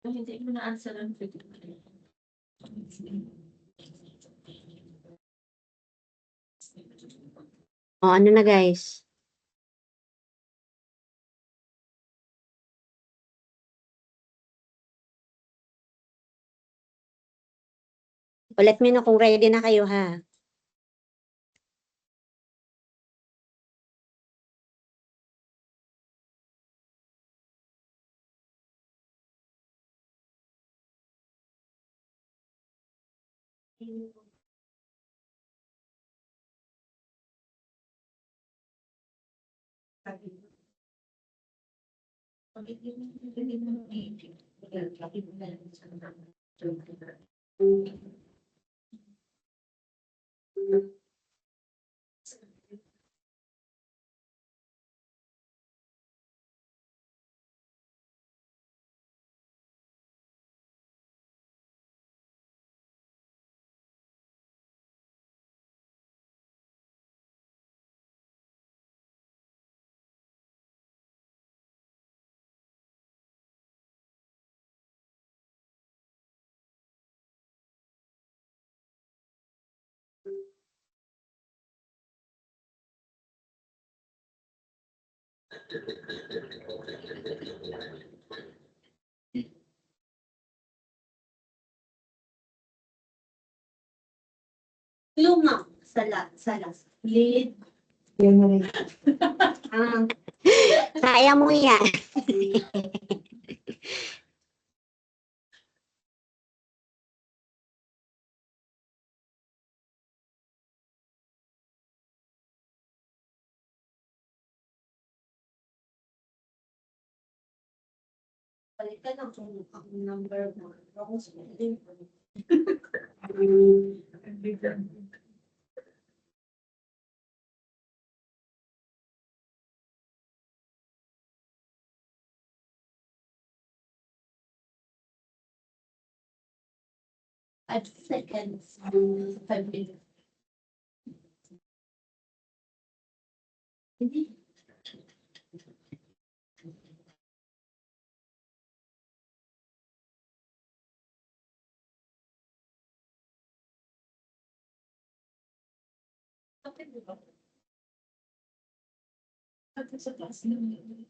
Hindi mo na-answer ang ano na guys? Let me know kung ready na kayo ha. Luma. Salas. Lead. Kaya mo yan. Balikan ang number mo. Ako sa din. At seconds. 5 minutes. Hindi. Okay, diba? At sa class namin.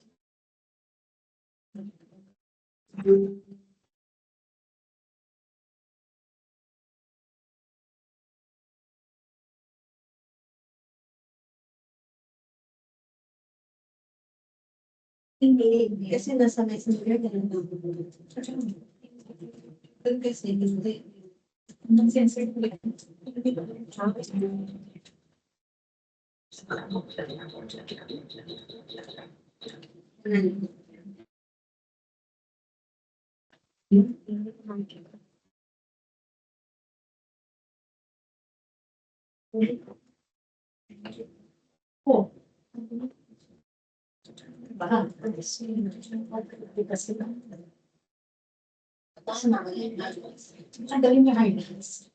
Hindi. Kasi nasa messenger ganun na. Kasi hindi. Nag-sensor ko lang. Oh. Baka. Kasi ang galing niya highlights.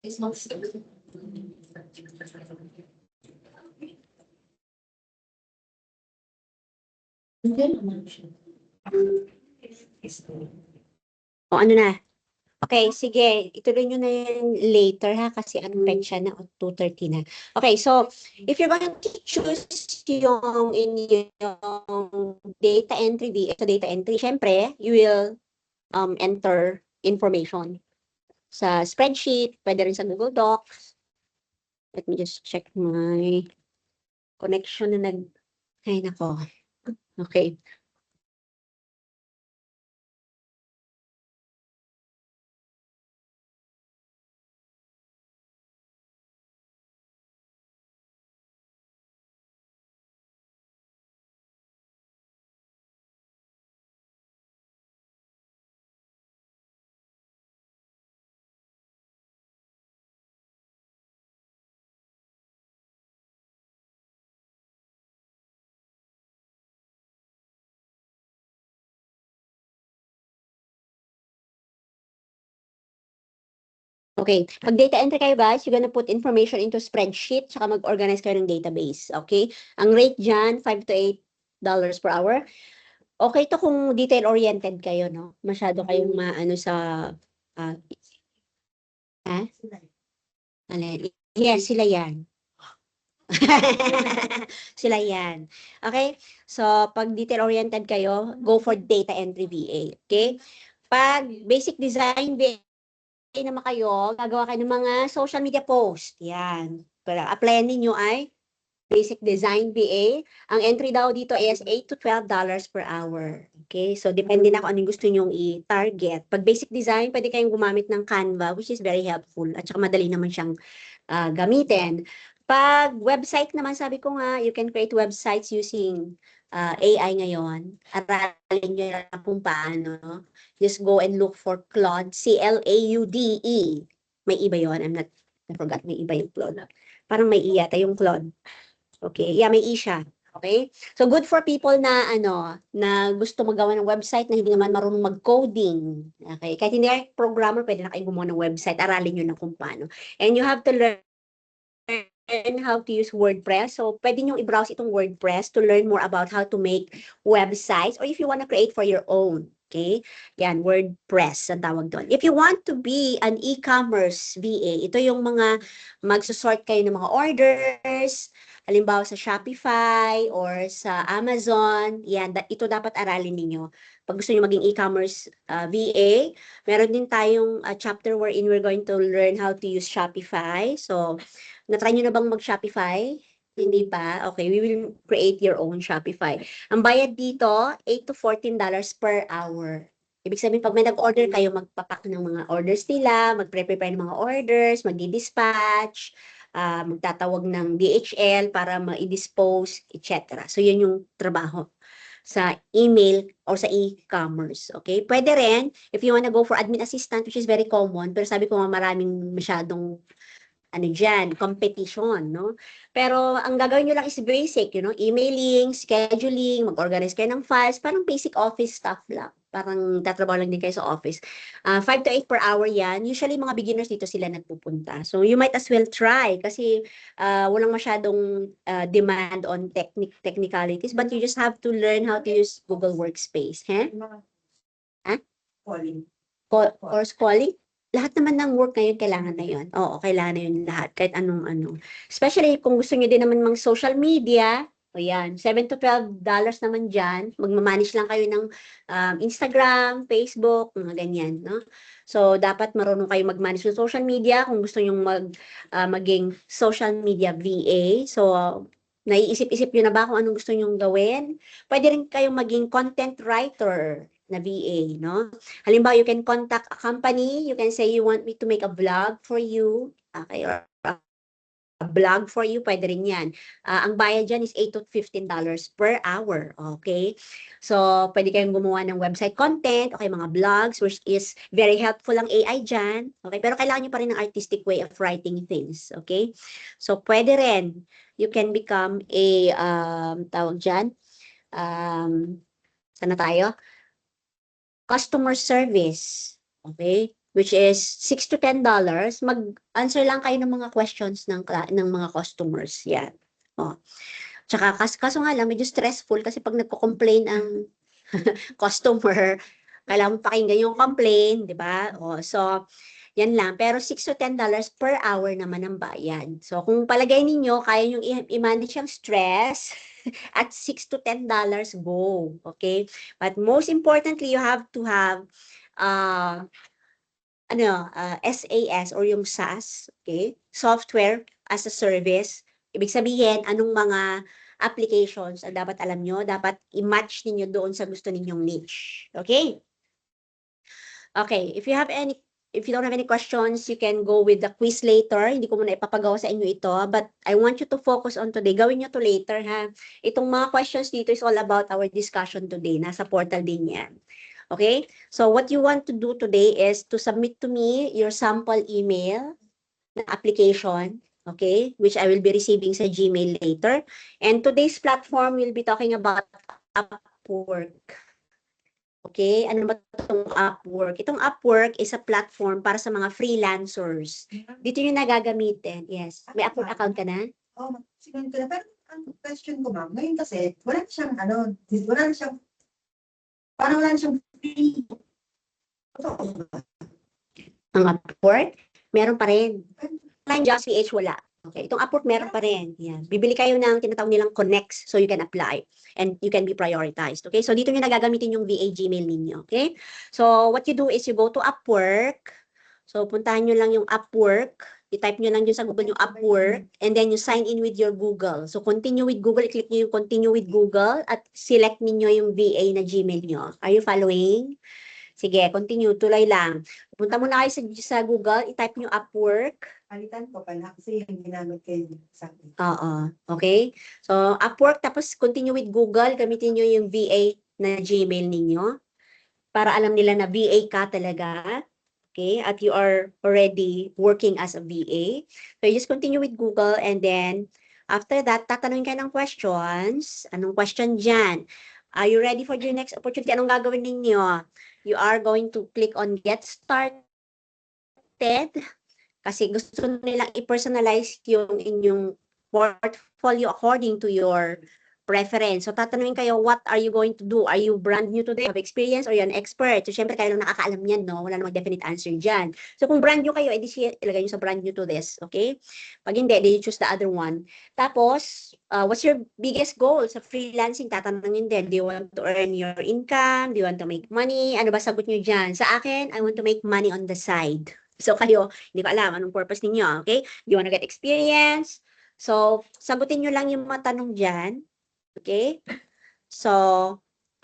It's not Hindi naman siya. O ano na? Okay, sige. Ituloy nyo na yan later ha kasi anong petsa na o 2:30 na. Okay, so if you're going to choose yung inyong data entry, sa data entry, syempre, you will enter information sa spreadsheet, pwede rin sa Google Docs. Let me just check my connection na ay nako. Okay. Okay, pag data entry kayo guys, you're gonna put information into spreadsheet, saka mag-organize kayo ng database, okay? Ang rate dyan, $5 to $8 per hour. Okay to kung detail-oriented kayo, no? Masyado kayong maano sa, ah, alin? Yes, sila yan. Sila yan. Okay? So, pag detail-oriented kayo, go for data entry VA, okay? Pag basic design VA, naman kayo, gagawa kayo ng mga social media post. Yan. Pero applyan ninyo ay basic design BA. Ang entry daw dito is $8 to $12 per hour. Okay? So, depende na kung anong gusto nyong i-target. Pag basic design, pwede kayong gumamit ng Canva, which is very helpful. At saka madali naman siyang gamitin. Pag website naman, sabi ko nga, you can create websites using AI ngayon. Aralin nyo lang kung paano. Just go and look for Claude, C-L-A-U-D-E. May iba yon. I forgot, may iba yung Claude. Parang may I yata yung Claude. Okay, yeah, may I siya. Okay? So good for people na na gusto magawa ng website na hindi naman marunong mag-coding. Okay? Kahit hindi kayo programmer, pwede na kayong gumawa ng website. Aralin niyo na kung paano. And you have to learn how to use WordPress. So, pwede nyo i-browse itong WordPress to learn more about how to make websites or if you want to create for your own. Okay? Yan, WordPress ang tawag doon. If you want to be an e-commerce VA, ito yung mga magsusort kayo ng mga orders, halimbawa sa Shopify or sa Amazon, yan, ito dapat aralin ninyo. Pag gusto nyo maging e-commerce VA, meron din tayong chapter wherein we're going to learn how to use Shopify. So, na-try nyo na bang mag-Shopify? Hindi pa? Okay, we will create your own Shopify. Ang bayad dito, $8 to $14 per hour. Ibig sabihin, pag may nag-order kayo, magpapak ng mga orders nila, mag-prepare ng mga orders, magdi-dispatch, magtatawag ng DHL para ma-dispose, etc. So, yun yung trabaho sa email or sa e-commerce. Okay? Pwede rin, if you wanna go for admin assistant, which is very common, pero sabi ko nga maraming masyadong competition, no? Pero ang gagawin nyo lang is basic, emailing, scheduling, mag-organize kayo ng files, parang basic office stuff lang. Parang tatrabaho lang din kayo sa office. 5 to 8 per hour yan. Usually, mga beginners dito sila nagpupunta. So, you might as well try kasi walang masyadong demand on technicalities, but you just have to learn how to use Google Workspace. Calling. Course calling? Lahat naman ng work ngayon kailangan na yun. Oo, kailangan na yun lahat. Kahit anong ano. Especially kung gusto nyo din naman mga social media, o yan, $7 to $12 naman dyan. Magmamanage lang kayo ng Instagram, Facebook, mga ganyan. No? So, dapat marunong kayo mag-manage ng social media kung gusto nyo maging social media VA. So, naiisip-isip nyo na ba kung anong gusto nyo gawin? Pwede rin kayong maging content writer na VA, no? Halimbawa, you can contact a company, you can say you want me to make a vlog for you, okay, or a blog for you, pwede rin yan. Ang bayad dyan is $8 to $15 per hour, okay? So, pwede kayong gumawa ng website content, okay, mga blogs, which is very helpful ang AI dyan, okay? Pero kailangan nyo pa rin ng artistic way of writing things, okay? So, pwede rin, you can become a, tawag dyan, sana tayo? Customer service, okay? Which is $6 to $10. Mag-answer lang kayo ng mga questions ng mga customers. Yan. Oh. Tsaka kaso nga lang, medyo stressful kasi pag nagko-complain ang customer, kailangan mo pakinggan yung complaint, di ba? O, so, yan lang. Pero $6 to $10 per hour naman ang bayad. So, kung palagay ninyo, kaya nyo i-manage yung stress, at $6 to $10, go. Okay? But most importantly, you have to have SAS or yung SaaS, okay? Software as a service. Ibig sabihin, anong mga applications ang dapat alam nyo, dapat i-match ninyo doon sa gusto ninyong niche. Okay? Okay, if you don't have any questions, you can go with the quiz later. Hindi ko muna ipapagawa sa inyo ito, but I want you to focus on today. Gawin nyo to later, ha? Itong mga questions dito is all about our discussion today. Nasa portal din yan. Okay? So what you want to do today is to submit to me your sample email na application, okay? Which I will be receiving sa Gmail later. And today's platform will be talking about Upwork. Okay, ano ba itong Upwork? Itong Upwork is a platform para sa mga freelancers. Dito yung nagagamitin. Yes. May Upwork account ka na? Oo, sigun ko na. Pero ang question ko, ma'am, ngayon kasi, wala na siyang, wala na siyang, parang wala na siyang free. Totoo ba? Ang Upwork, meron pa rin. Line Just PH wala. Okay, itong Upwork meron pa rin. Yan. Bibili kayo ng tinatawag nilang connects so you can apply and you can be prioritized. Okay, so dito nyo nagagamitin yung VA Gmail ninyo. Okay, so what you do is you go to Upwork. So puntahan nyo lang yung Upwork. I-type nyo lang dyan sa Google yung Upwork and then you sign in with your Google. So continue with Google, i-click nyo yung continue with Google at select niyo yung VA na Gmail nyo. Are you following? Sige, continue, tuloy lang. Punta muna kayo sa Google, i-type nyo Upwork. Palitan ko pala kasi yung ginamit kayo sa akin. Oo, okay? So, Upwork, tapos continue with Google, gamitin nyo yung VA na Gmail ninyo para alam nila na VA ka talaga. Okay? At you are already working as a VA. So, you just continue with Google and then after that, tatanungin kayo ng questions. Anong question dyan? Are you ready for your next opportunity? Anong gagawin ninyo? You are going to click on Get Started kasi gusto nilang i-personalize yung inyong portfolio according to your preference. So, tatanungin kayo, what are you going to do? Are you brand new to this? Have experience or you're an expert? So, syempre, kayo lang nakakaalam yan, no? Wala namang definite answer dyan. So, kung brand new kayo, edi ilagay nyo sa brand new to this, okay? Pag hindi, then you choose the other one. Tapos, what's your biggest goal sa freelancing? Tatanungin din, do you want to earn your income? Do you want to make money? Ano ba sagot nyo dyan? Sa akin, I want to make money on the side. So, kayo, hindi ko alam anong purpose ninyo, okay? Do you want to get experience? So, sagutin nyo lang yung mga tanong dyan. Okay? So,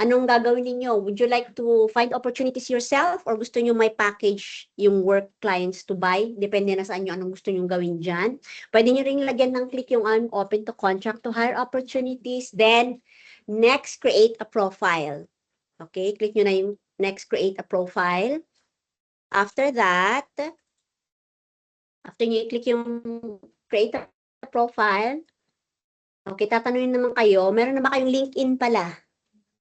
anong gagawin ninyo? Would you like to find opportunities yourself or gusto nyo may package yung work clients to buy? Depende na sa inyo anong gusto nyo gawin dyan. Pwede nyo rin lagyan ng click yung I'm open to contract to hire opportunities. Then, next, create a profile. Okay? Click nyo na yung next, create a profile. After that, after nyo i-click yung create a profile, okay, tatanungin naman kayo, meron na ba kayong LinkedIn pala?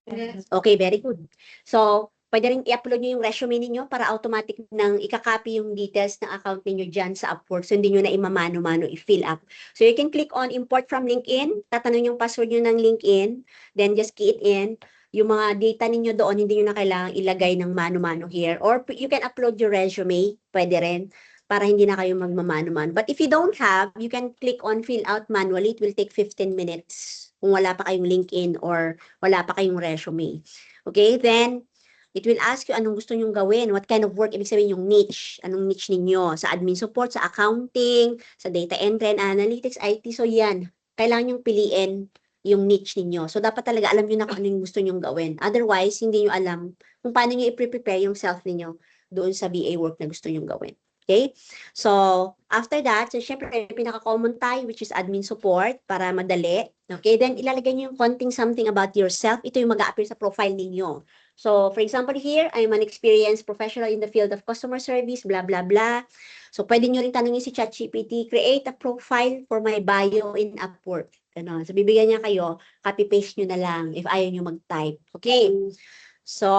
Yes. Okay, very good. So, pwede rin i-upload nyo yung resume ninyo para automatic nang ikakopy yung details ng account ninyo dyan sa Upwork. So, hindi nyo na imamano-mano i-fill up. So, you can click on import from LinkedIn, tatanungin yung password nyo ng LinkedIn, then just key it in. Yung mga data ninyo doon, hindi nyo na kailangang ilagay ng mano-mano here. Or you can upload your resume, pwede rin, para hindi na kayo magmamano-mano. But if you don't have, you can click on fill out manually. It will take 15 minutes kung wala pa kayong LinkedIn or wala pa kayong resume. Okay, then it will ask you anong gusto nyong gawin, what kind of work, ibig sabihin yung niche, anong niche ninyo, sa admin support, sa accounting, sa data entry and analytics, IT, so yan, kailangan nyong piliin yung niche ninyo. So, dapat talaga alam nyo na kung ano yung gusto nyong gawin. Otherwise, hindi nyo alam kung paano nyo i-prepare yung self ninyo doon sa BA work na gusto nyong gawin. Okay? So, after that, so syempre, pinaka-common tayo, which is admin support, para madali. Okay? Then, ilalagay nyo yung konting something about yourself. Ito yung mag-a-appear sa profile ninyo. So, for example here, I'm an experienced professional in the field of customer service, blah, blah, blah. So, pwede nyo rin tanongin si ChatGPT, create a profile for my bio in Upwork. Ano, so, bibigyan niya kayo, copy-paste nyo na lang if ayaw nyo mag-type. Okay? So,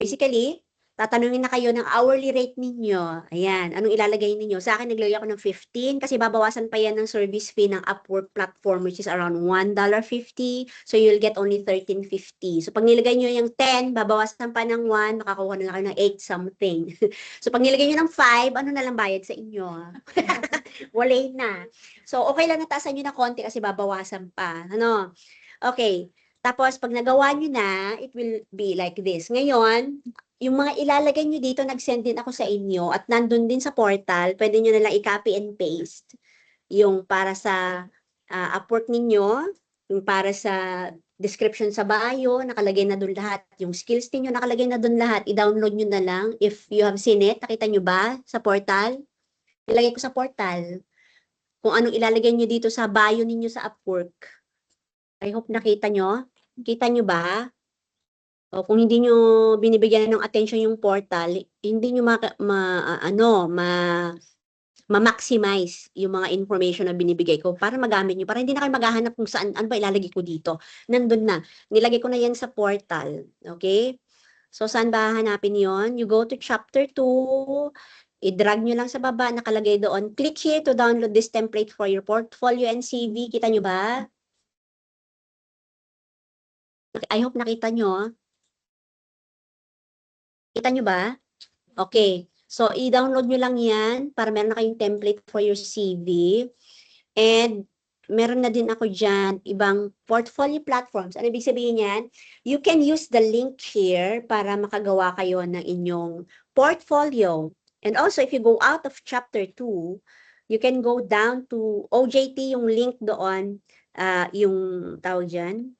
basically, tatanungin na kayo ng hourly rate ninyo. Ayan, anong ilalagay ninyo? Sa akin, naglagay ako ng 15 kasi babawasan pa yan ng service fee ng Upwork platform which is around $1.50. So, you'll get only $13.50. So, pag nilagay nyo yung 10, babawasan pa ng 1, makakuha na lang kayo ng 8 something. So, pag nilagay nyo ng 5, ano na lang bayad sa inyo? Walay na. So, okay lang nataasan nyo na konti kasi babawasan pa. Ano? Okay. Tapos, pag nagawa nyo na, it will be like this. Ngayon, yung mga ilalagay nyo dito, nag-send din ako sa inyo at nandun din sa portal, pwede nyo na lang i-copy and paste yung para sa Upwork ninyo, yung para sa description sa bio, nakalagay na doon lahat. Yung skills ninyo, nakalagay na doon lahat. I-download nyo na lang if you have seen it. Nakita nyo ba sa portal? Ilagay ko sa portal kung anong ilalagay nyo dito sa bio ninyo sa Upwork. I hope nakita nyo. Kita nyo ba? O kung hindi nyo binibigyan ng attention yung portal, hindi nyo ma-maximize yung mga information na binibigay ko para magamit nyo, para hindi na kayo maghahanap kung saan, ano ba ilalagay ko dito. Nandun na. Nilagay ko na yan sa portal. Okay? So, saan ba hanapin yon? You go to chapter 2, i-drag nyo lang sa baba, nakalagay doon, click here to download this template for your portfolio and CV. Kita nyo ba? I hope nakita nyo. Kita nyo ba? Okay. So, i-download nyo lang yan para meron na kayong template for your CV. And meron na din ako dyan ibang portfolio platforms. Ano ibig sabihin yan? You can use the link here para makagawa kayo ng inyong portfolio. And also, if you go out of chapter 2, you can go down to OJT, yung link doon, yung tawag dyan.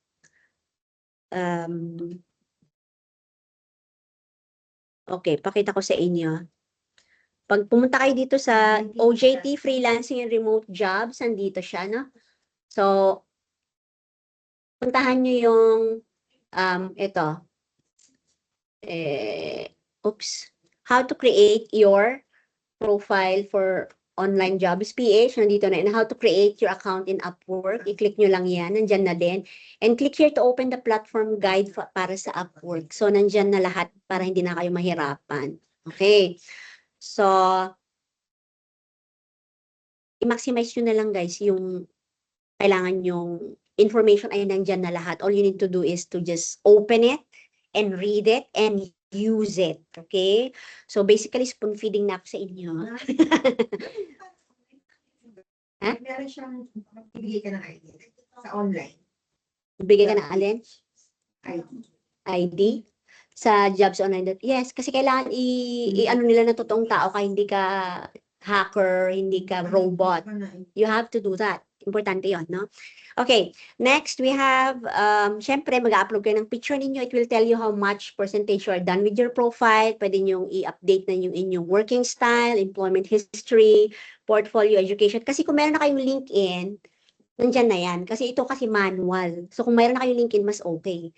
Okay, pakita ko sa inyo. Pag pumunta kayo dito sa OJT, Freelancing and Remote Jobs, nandito siya, no? So, puntahan nyo yung, ito. How to create your profile for online jobs PH, nandito na. And how to create your account in Upwork. I-click nyo lang yan, nandyan na din. And click here to open the platform guide para sa Upwork. So, nandyan na lahat para hindi na kayo mahirapan. Okay. So, i-maximize nyo na lang guys yung kailangan yung information ay nandyan na lahat. All you need to do is to just open it and read it and use it. Okay? So, basically, spoon feeding na ako sa inyo. Ha? Meron siyang bibigay ka ng ID sa online. Bigay ka ng alin? ID. ID? Sa jobs online. Yes, kasi kailangan i-ano nila na totoong tao ka, hindi ka hacker, hindi ka robot. You have to do that. Importante yon, no? Okay, next we have, syempre mag-upload kayo ng picture ninyo. It will tell you how much percentage you are done with your profile. Pwede nyo i-update na yung inyong working style, employment history, portfolio, education. Kasi kung meron na kayong LinkedIn, nandyan na yan. Kasi ito kasi manual. So kung meron na kayong LinkedIn, mas okay.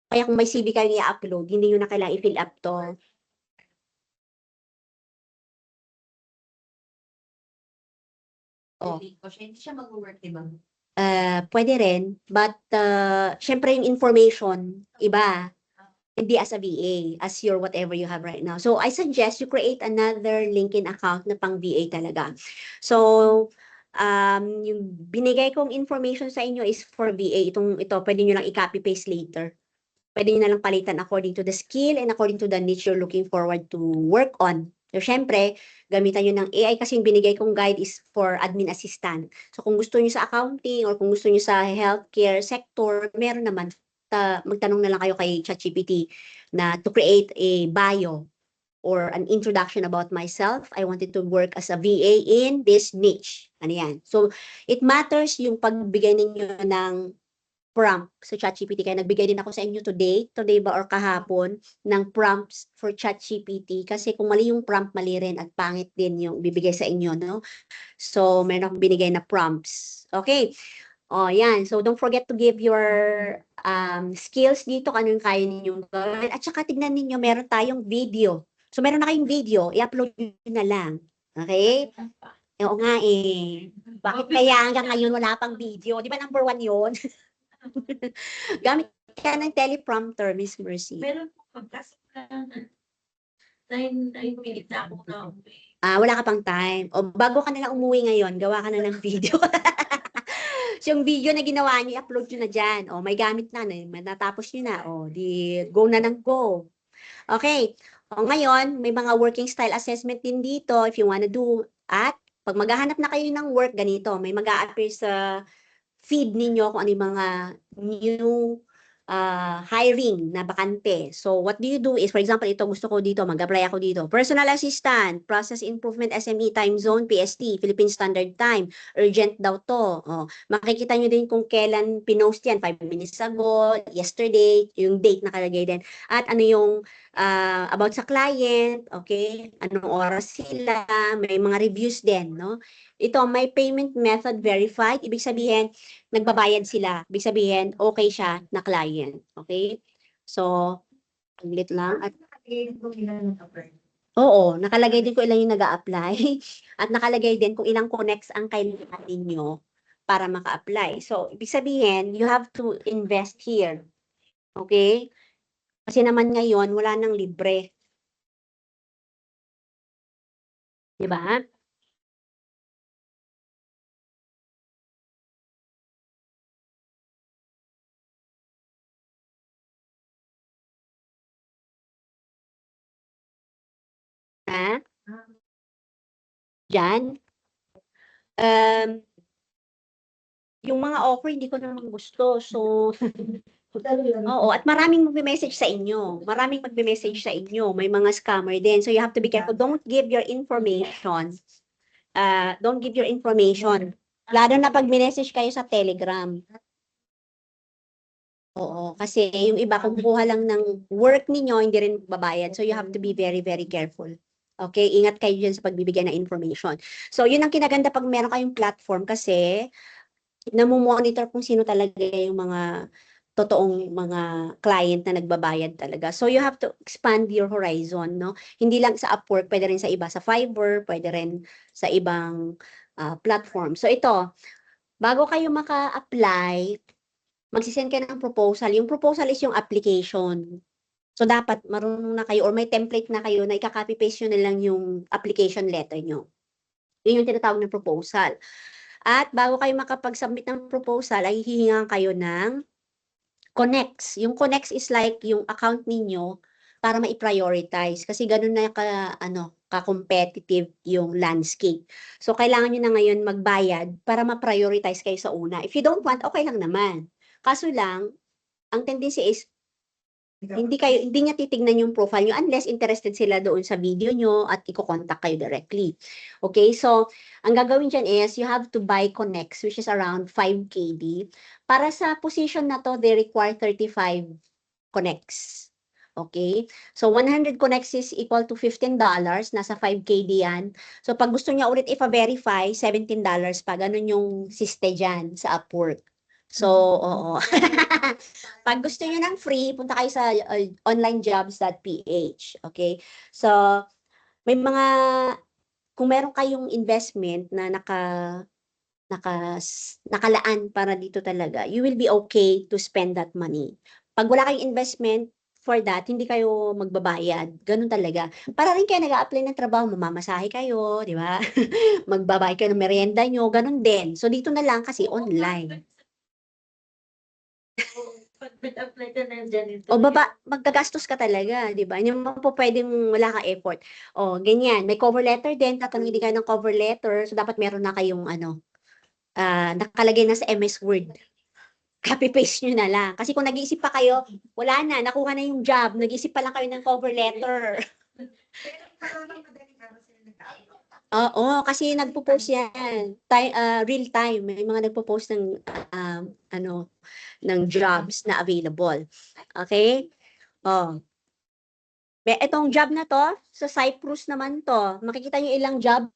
Kaya kung may CV kayo i-upload, hindi nyo na kailangan i-fill up to. Oh. Hindi siya mag-work, diba? Pwede rin, but syempre yung information, iba. Hindi as a VA, as your whatever you have right now. So I suggest you create another LinkedIn account na pang VA talaga. So, yung binigay kong information sa inyo is for VA. Ito, pwede nyo lang i-copy paste later. Pwede nyo na lang palitan according to the skill and according to the niche you're looking forward to work on. So, syempre, gamitan nyo ng AI kasi yung binigay kong guide is for admin assistant. So, kung gusto nyo sa accounting or kung gusto nyo sa healthcare sector, meron naman. Magtanong na lang kayo kay ChatGPT na to create a bio or an introduction about myself. I wanted to work as a VA in this niche. Ano yan? So, it matters yung pagbigay ninyo ng prompt sa ChatGPT. Kaya nagbigay din ako sa inyo today ba or kahapon, ng prompts for ChatGPT. Kasi kung mali yung prompt, mali rin at pangit din yung bibigay sa inyo, no? So, meron akong binigay na prompts. Okay. Oh, yan. So, don't forget to give your skills dito, kung anong kaya ninyong gawin. At saka, tignan ninyo, meron tayong video. So, meron na kayong video, i-upload nyo na lang. Okay? Oo nga eh. Bakit kaya hanggang ngayon wala pang video? Di ba number 1 yun? Gamit ka ng teleprompter, Miss Mercy. Meron po kasi 9 minutes na ako na uwi. Wala ka pang time. O bago ka na lang umuwi ngayon, gawa ka na ng video. So, yung video na ginawa niyo, upload nyo na dyan. O, may gamit na, natapos nyo na. O, di, go na ng go. Okay. O, ngayon, may mga working style assessment din dito if you wanna do. At, pag maghahanap na kayo ng work, ganito, may mag-a-appear sa feed ninyo kung ano yung mga new hiring na bakante. So, what do you do is, for example, ito gusto ko dito, mag-apply ako dito. Personal Assistant, Process Improvement SME Time Zone, PST, Philippine Standard Time. Urgent daw to. Oh, makikita nyo din kung kailan pinost yan, 5 minutes ago, yesterday, yung date nakalagay din. At ano yung about sa client, okay? Anong oras sila, may mga reviews din, no? Ito, may payment method verified. Ibig sabihin, nagbabayad sila. Ibig sabihin, okay siya na client. Okay? So, ulit lang. At, oo, nakalagay din kung ilan yung nag-a-apply. At nakalagay din kung ilang connects ang kailangan ninyo para maka-apply. So, ibig sabihin, you have to invest here. Okay? Kasi naman ngayon, wala nang libre. Diba? Ha? Diyan? Yung mga offer, hindi ko naman gusto. So, oo, at maraming magme-message sa inyo. Maraming magme-message sa inyo. May mga scammer din. So, you have to be careful. Don't give your information. Don't give your information. Lalo na pag message kayo sa Telegram. Oo, kasi yung iba kumukuha lang ng work ninyo, hindi rin babayad. So, you have to be very, very careful. Okay, ingat kayo dyan sa pagbibigay ng information. So, yun ang kinaganda pag meron kayong platform kasi namomonitor kung sino talaga yung mga totoong mga client na nagbabayad talaga. So, you have to expand your horizon, no? Hindi lang sa Upwork, pwede rin sa iba, sa Fiverr, pwede rin sa ibang platform. So, ito, bago kayo maka-apply, magsisend kayo ng proposal. Yung proposal is yung application. So, dapat marunong na kayo or may template na kayo na ikaka-copy-paste nyo na lang yung application letter nyo. Yun yung tinatawag ng proposal. At bago kayo makapag-submit ng proposal, ay hihingan kayo ng connects. Yung connects is like yung account ninyo para ma-prioritize. Kasi ganun na ka-competitive yung landscape. So, kailangan nyo na ngayon magbayad para ma-prioritize kayo sa una. If you don't want, okay lang naman. Kaso lang, ang tendency is hindi niya titignan yung profile nyo unless interested sila doon sa video nyo at i-contact kayo directly. Okay, so ang gagawin dyan is you have to buy connects which is around 5 KD. Para sa position na to, they require 35 connects. Okay, so 100 connects is equal to $15, nasa 5 KD yan. So pag gusto niya ulit i-verify, $17 pa, ganun yung siste dyan sa Upwork. So, oo. Pag gusto niyo ng free, punta kayo sa onlinejobs.ph. Okay? So, may mga, kung meron kayong investment na nakalaan para dito talaga, you will be okay to spend that money. Pag wala kayong investment for that, hindi kayo magbabayad. Ganun talaga. Para rin kayo nag-a-apply ng trabaho, mamamasahe kayo, di ba? Magbabayad kayo ng merienda nyo, ganun din. So, dito na lang kasi online. Pag apply ka na dyan ito. O maggagastos ka talaga, di ba? Hindi mo po pwedeng wala kang effort. O, ganyan. May cover letter din, tatanungin kayo ng cover letter. So, dapat meron na kayong nakalagay na sa MS Word. Copy-paste nyo na lang. Kasi kung nag-iisip pa kayo, wala na, nakuha na yung job. Nag-iisip pa lang kayo ng cover letter. Oo, kasi nagpo-post yan. Real time. May mga nagpo-post ng ng jobs na available. Okay? Oh. Itong job na to, sa Cyprus naman to, makikita nyo ilang jobs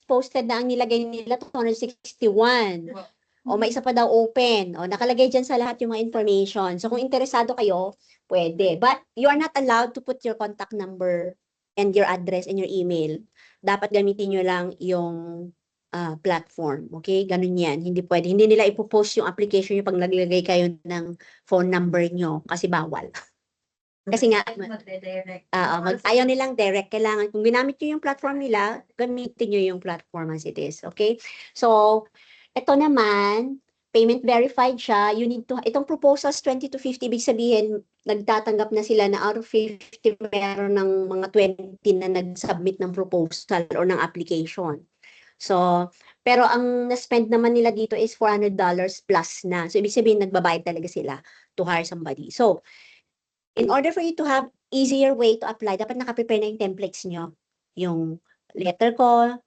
posted na ang nilagay nila, 261. O may isa pa daw open. O nakalagay dyan sa lahat yung mga information. So kung interesado kayo, pwede. But you are not allowed to put your contact number and your address and your email. Dapat gamitin nyo lang yung platform. Okay? Ganun yan. Hindi pwede. Hindi nila ipopost yung application nyo pag naglagay kayo ng phone number nyo kasi bawal. Kasi nga, Magre-direct. ayaw nilang direct. Kailangan, kung ginamit nyo yung platform nila, gamitin nyo yung platform as it is. Okay? So, ito naman, payment verified siya. You need to, itong proposals 20 to 50, ibig sabihin, nagtatanggap na sila na out of 50, meron ng mga 20 na nag-submit ng proposal or ng application. So, pero ang na-spend naman nila dito is $400 plus na. So, ibig sabihin, nagbabayad talaga sila to hire somebody. So, in order for you to have easier way to apply, dapat nakaprepare na yung templates nyo. Yung letter ko,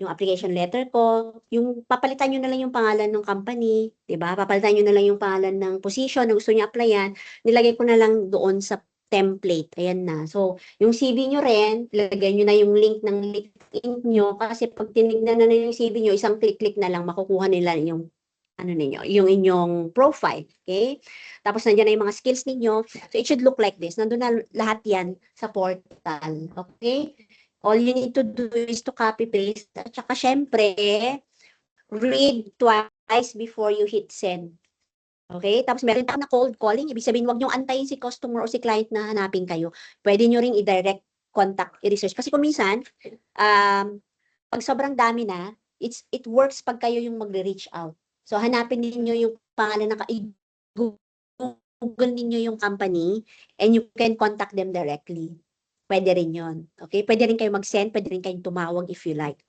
yung application letter ko, yung papalitan nyo na lang yung pangalan ng company, di ba? Papalitan nyo na lang yung pangalan ng position na gusto nyo applyan, nilagay ko na lang doon sa template. Ayan na. So, yung CV nyo rin, lagay nyo na yung link ng LinkedIn nyo kasi pag tinignan na yung CV nyo, isang click-click na lang, makukuha nila yung ano ninyo, yung inyong profile, okay? Tapos nandiyan na yung mga skills ninyo. So it should look like this. Nandun na lahat yan sa portal, okay? All you need to do is to copy paste. At saka syempre, read twice before you hit send. Okay? Tapos meron tayong na cold calling. Ibig sabihin, huwag niyong antayin si customer o si client na hanapin kayo. Pwede niyo ring i-direct contact, i-research. Kasi kung minsan, pag sobrang dami na, it works pag kayo yung magre-reach out. So, hanapin niyo yung pangalan na Google ninyo yung company and you can contact them directly. Pwede rin yun. Okay? Pwede rin kayo mag-send, pwede rin kayong tumawag if you like.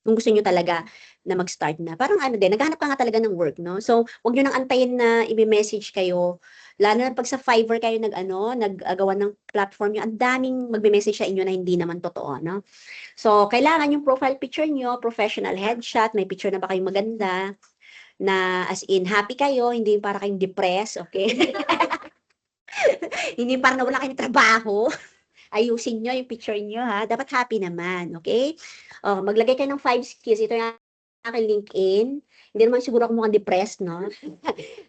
Kung gusto nyo talaga na mag-start na. Parang ano din, naghahanap ka nga talaga ng work, no? So, huwag nyo nang antayin na i-message kayo. Lalo na pag sa Fiverr kayo nag-agawa ng platform nyo, ang daming magbe-message sa inyo na hindi naman totoo, no? So, kailangan yung profile picture nyo, professional headshot, may picture na ba kayong maganda, na as in happy kayo, hindi para kayong depressed, okay? Hindi para nawala kayong trabaho. Ayusin nyo yung picture nyo, ha? Dapat happy naman, okay? Maglagay kayo ng 5 skills. Ito yung aking LinkedIn. Hindi naman siguro ako mukhang depressed, no?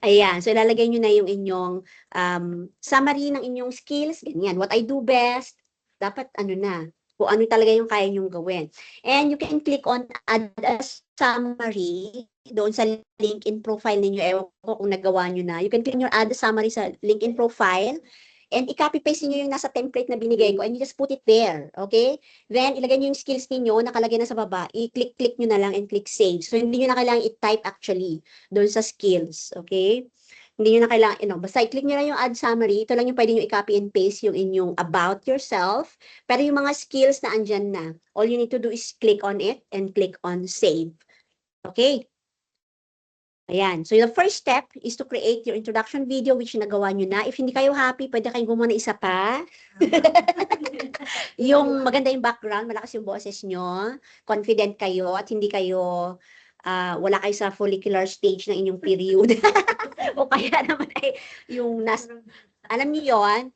Ayan. So, ilalagay nyo na yung inyong summary ng inyong skills. Ganyan. What I do best. Dapat, ano na, kung ano talaga yung kaya nyong gawin. And you can click on add a summary doon sa LinkedIn profile ninyo. Ewan ko kung nagawa nyo na. You can click on your add a summary sa LinkedIn profile. And i-copy-paste niyo yung nasa template na binigay ko and you just put it there, okay? Then, ilagay niyo yung skills niyo nakalagay na sa baba. I-click-click niyo na lang and click save. So, hindi niyo na kailangan i-type actually doon sa skills, okay? Hindi niyo na kailangan, basta i-click niyo lang yung add summary. Ito lang yung pwede niyo i-copy and paste yung inyong about yourself. Pero yung mga skills na andyan na, all you need to do is click on it and click on save. Okay? Ayan. So, the first step is to create your introduction video which nagawa nyo na. If hindi kayo happy, pwede kayong gumawa ng isa pa. Yung maganda yung background, malakas yung boses nyo, confident kayo, at hindi kayo, wala kayo sa follicular stage ng inyong period. O kaya naman ay yung alam niyo yon,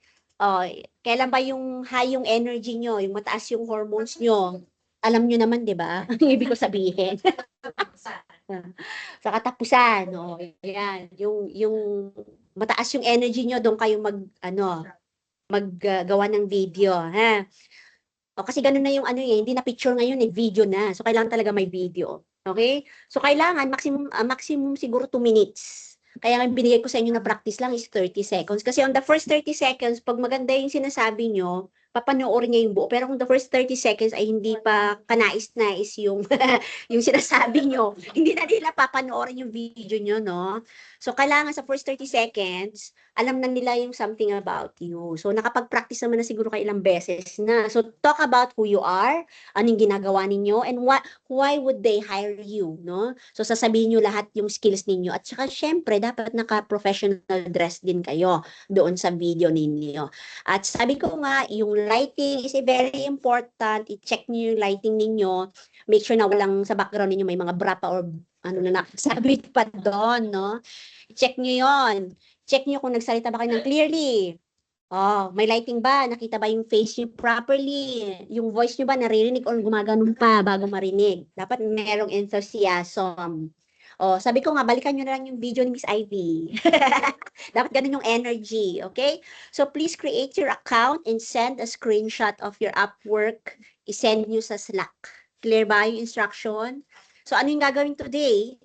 kailan ba yung high yung energy nyo, yung mataas yung hormones nyo. Alam nyo naman, di ba? Ibig ko sabihin. Sa katapusan, no? Ayan, yung mataas yung energy nyo, doon kayo maggawa ng video, ha? O kasi ganun na yung hindi na picture ngayon, video na. So kailangan talaga may video. Okay? So kailangan maximum siguro 2 minutes. Kaya nga binigay ko sa inyo na practice lang is 30 seconds. Kasi on the first 30 seconds, pag maganda yung sinasabi nyo, papanoorin niya yung buo. Pero kung the first 30 seconds ay hindi pa kanais-nais yung yung sinasabi nyo, hindi na nila papanoorin yung video nyo, no? So, kailangan sa first 30 seconds, alam na nila yung something about you. So, nakapag-practice naman na siguro kayo ilang beses na. So, talk about who you are, anong ginagawa ninyo, and why would they hire you, no? So, sasabihin nyo lahat yung skills ninyo. At saka, syempre, dapat naka-professional dress din kayo doon sa video ninyo. At sabi ko nga, yung lighting is very important. I-check nyo yung lighting ninyo. Make sure na walang sa background ninyo may mga bra pa or ano na nakasabit pa doon, no? Check nyo yon. Check nyo kung nagsalita ba kayo ng clearly. May lighting ba? Nakita ba yung face nyo properly? Yung voice nyo ba naririnig or gumaganon pa bago marinig? Dapat merong enthusiasm. Sabi ko nga, balikan nyo na lang yung video ni Miss Ivy. Dapat ganun yung energy, okay? So please create your account and send a screenshot of your Upwork. I-send nyo sa Slack. Clear ba yung instruction? So ano yung gagawin today?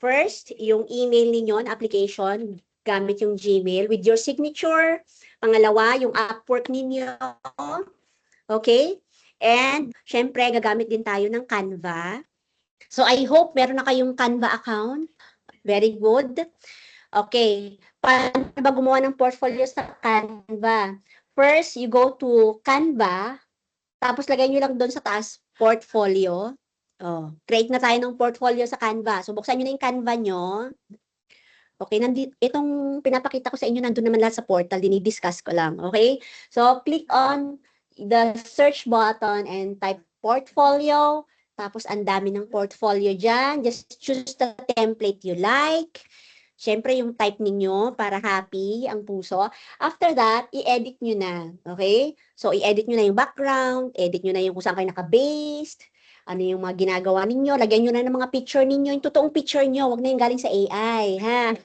First, yung email ninyo na application, gamit yung Gmail with your signature, Pangalawa, yung Upwork ninyo. Okay? And, syempre, gagamit din tayo ng Canva. So, I hope meron na kayong Canva account. Very good. Okay. Paano ba gumawa ng portfolio sa Canva? First, you go to Canva, tapos lagay nyo lang doon sa taas, portfolio. Oh, create na tayo ng portfolio sa Canva. So, buksan nyo na yung Canva nyo. Okay, itong pinapakita ko sa inyo, nandun naman lahat sa portal, dinidiscuss ko lang. Okay? So, click on the search button and type portfolio. Tapos, ang dami ng portfolio dyan. Just choose the template you like. Siyempre, yung type ninyo para happy ang puso. After that, i-edit nyo na. Okay? So, i-edit nyo na yung background, edit nyo na yung kung saan kayo naka-based, ano yung mga ginagawa ninyo, lagyan nyo na ng mga picture ninyo, yung totoong picture nyo, wag na yung galing sa AI, ha?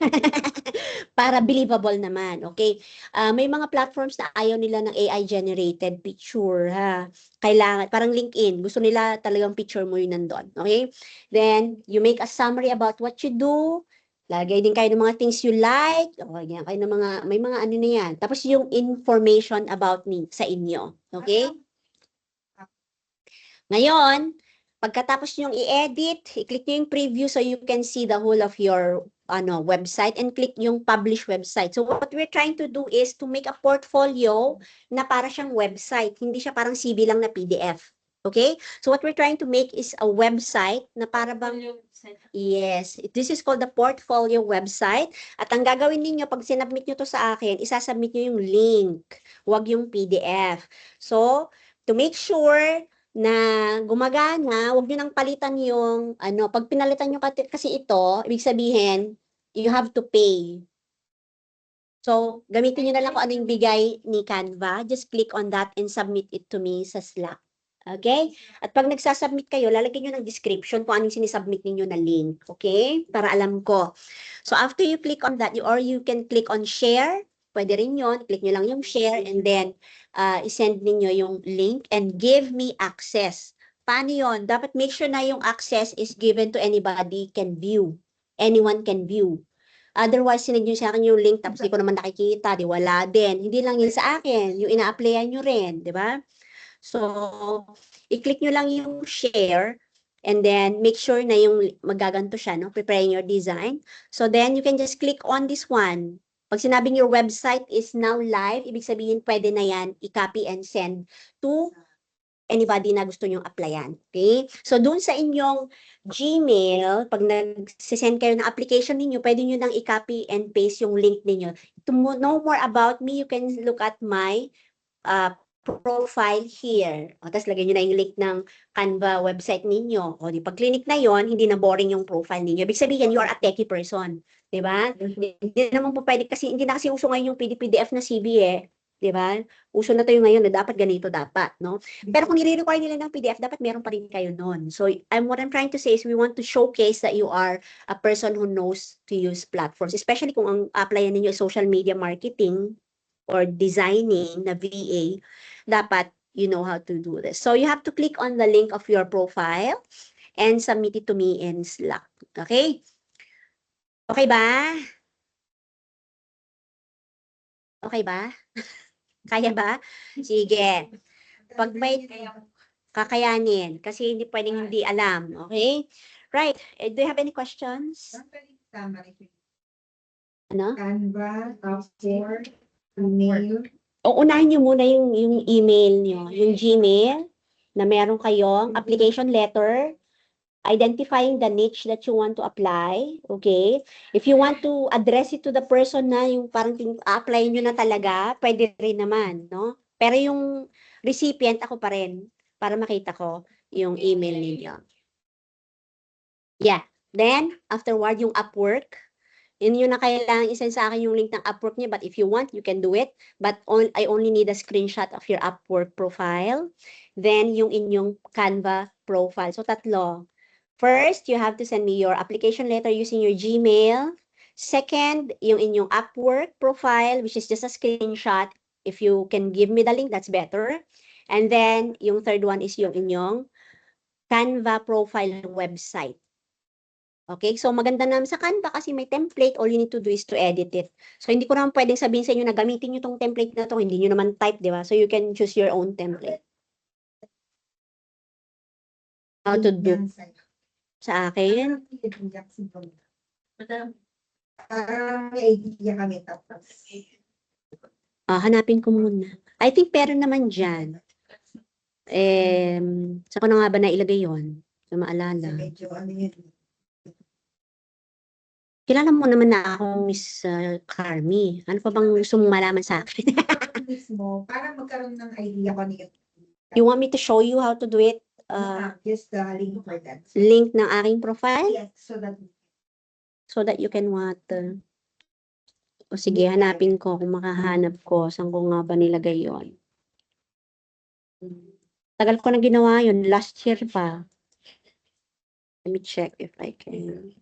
Para believable naman, okay? May mga platforms na ayaw nila ng AI-generated picture, ha? Kailangan, parang LinkedIn, gusto nila talagang picture mo yun nandun, okay? Then, you make a summary about what you do, lagay din kayo ng mga things you like, lagyan kayo ng mga, may mga ano na yan. Tapos yung information about me sa inyo, okay? Ngayon, pagkatapos nyo i-edit, i-click nyo yung preview so you can see the whole of your website and click yung publish website. So what we're trying to do is to make a portfolio na para siyang website. Hindi siya parang CV lang na PDF. Okay? So what we're trying to make is a website na para bang... Yes, this is called the portfolio website. At ang gagawin niyo pag sinubmit nyo to sa akin, isasubmit nyo yung link, wag yung PDF. So, to make sure na gumagana, wag nyo nang palitan yung, pag pinalitan nyo kasi ito, ibig sabihin, you have to pay. So, gamitin nyo na lang kung ano yung bigay ni Canva. Just click on that and submit it to me sa Slack. Okay? At pag nagsasubmit kayo, lalagyan nyo ng description kung anong sinisubmit ninyo na link. Okay? Para alam ko. So, after you click on that, or you can click on share. Pwede rin yun. Click nyo lang yung share and then isend ninyo yung link and give me access. Paano yun? Dapat make sure na yung access is given to anybody can view. Anyone can view. Otherwise, sinend nyo sa akin yung link tapos di ko naman nakikita, di wala din. Hindi lang yun sa akin. Yung ina-applyan nyo rin, di ba? So, i-click nyo lang yung share and then make sure na yung magaganto siya, no? Preparing your design. So then you can just click on this one. Pag sinabing your website is now live, ibig sabihin pwede na yan i-copy and send to anybody na gusto nyong applyan. Okay? So dun sa inyong Gmail, pag nag-send kayo ng application ninyo, pwede nyo nang i-copy and paste yung link ninyo. To know more about me, you can look at my profile here. O, tapos lagyan nyo na yung link ng Canva website ninyo. O, di pag clinic na yon, hindi na boring yung profile ninyo. Ibig sabihin, you are a techie person. Diba? Hindi naman po pwede kasi, hindi na kasi uso ngayon yung PDF na CV eh. Diba? Uso na tayo ngayon na dapat ganito dapat, no? Pero kung nire-require nila ng PDF, dapat meron pa rin kayo nun. So, what I'm trying to say is we want to showcase that you are a person who knows to use platforms. Especially kung ang applyan ninyo is social media marketing or designing na VA, dapat you know how to do this. So, you have to click on the link of your profile and submit it to me in Slack. Okay? Okay ba? Okay ba? Kaya ba? Sige. Pag may kakayanin, kasi hindi pwedeng hindi alam. Okay? Right. Do you have any questions? Ano? Canva, Upwork, email. O unahin nyo muna yung email nyo, yung Gmail, na meron kayong application letter, identifying the niche that you want to apply, okay? If you want to address it to the person na yung parang apply nyo na talaga, pwede rin naman, no? Pero yung recipient, ako pa rin, para makita ko yung email ninyo. Yeah. Then, afterward, yung Upwork, yun na kailangan isend sa akin yung link ng Upwork niya, but if you want, you can do it. But I only need a screenshot of your Upwork profile. Then, yung inyong Canva profile. So, tatlo. First, you have to send me your application letter using your Gmail. Second, yung inyong Upwork profile, which is just a screenshot. If you can give me the link, that's better. And then, yung third one is yung inyong Canva profile website. Okay, so maganda naman sa Canva kasi may template, all you need to do is to edit it. So hindi ko naman pwedeng sabihin sa inyo na gamitin nyo tong template na to, hindi nyo naman type, di ba? So you can choose your own template. How to do sa akin? Parang may idea kami tapos. Hanapin ko muna. I think meron naman dyan. Saan ko na nga ba nailagay yun? So maalala. Medyo ano yun. Kilala mo naman na ako, Miss Carmi. Ano pa bang gusto mong malaman sa akin? Mismo, para magkaroon ng idea ko niyo. You want me to show you how to do it? Just the link for that. Link ng aking profile Yes, so that you can o sige, hanapin ko kung makahanap ko. Saan ko nga ba nilagay yon? Tagal ko na ginawa yun. Last year pa. Let me check if I can.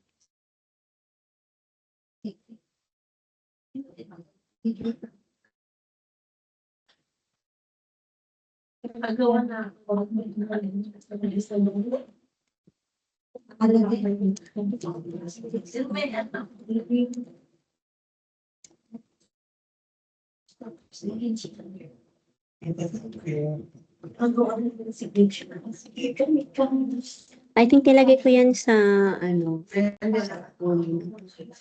Nagawa na ako. I think nilagay ko yan sa ano.